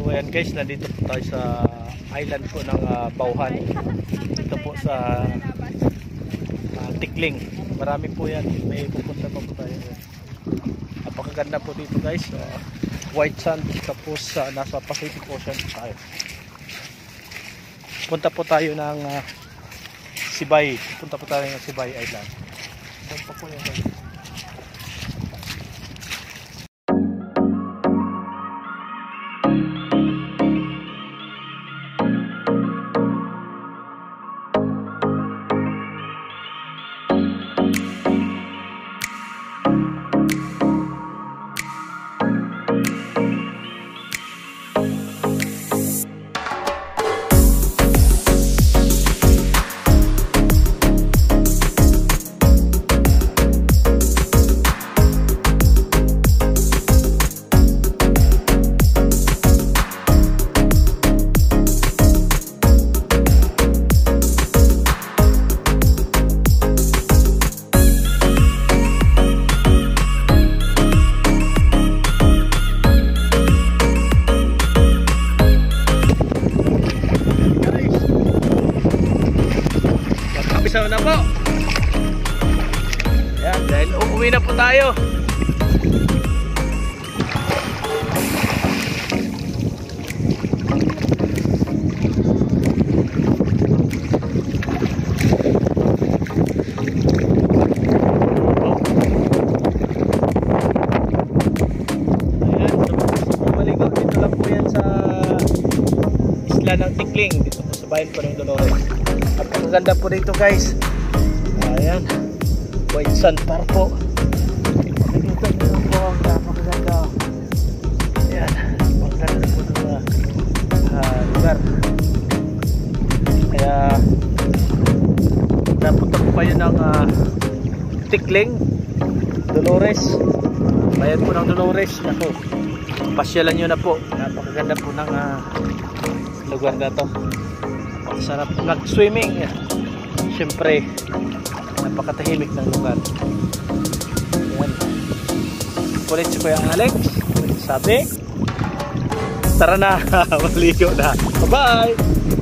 So ayan guys, nandito po tayo sa island po ng Bauhan. Ito po sa Tikling. Marami po yan. May pupunta pa po tayo. Napakaganda po dito guys. White sand, tapos nasa Pacific Ocean tayo. Punta po tayo ng Sibay. Punta po tayo ng Sibay Island. Doon pa po yan guys. Isa na po. Ayan, dahil uuwi na po tayo. Ayan, so maligo dito lang po yan sa isla ng Tikling. Dito po sa bayan po ng Dolores. Napakaganda po dito guys. Ayan, white sand par po. Dito nyo po ang napakaganda. Ayan, napakaganda po ng lugar. Kaya napunta po kayo ng Tikling, Dolores. Bayan po ng Dolores. Ako, pasyalan nyo na po. Napakaganda po ng lugar na to. Sarap mag-swimming. Siyempre, napakatahimik ng lugar. Ayan. Ulit si Kuya Alex. Sabi, tara na, maligo na. Bye-bye!